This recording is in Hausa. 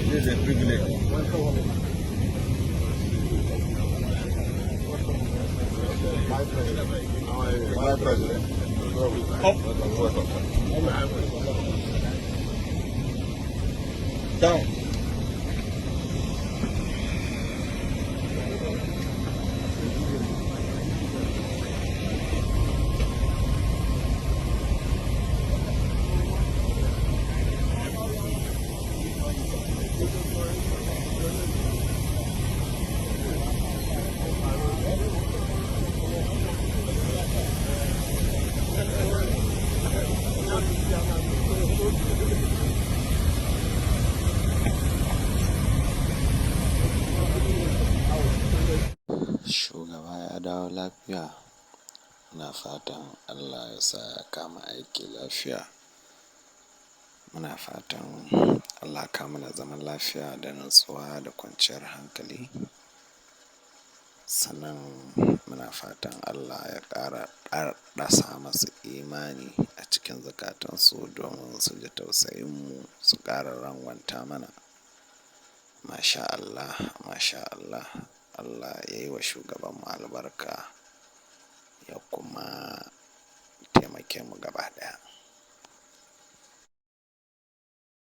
This is a privilege. My president. Down. Shugaba ya dawo lafiya. Muna fatan Allah ya sa ya kama aiki lafiya. Muna fatan Allah ka mana zaman lafiya da nutsuwa da kwanciyar hankali. Sannan muna fatan Allah ya ƙara ɗasa masu imani a cikin zukatansu domin su ji tausayinmu su ƙara rangwanta mana. Masha Allah, masha Allah. Allah ya yi wa shugabanmu albarka ya kuma taimake mu gaba ɗaya.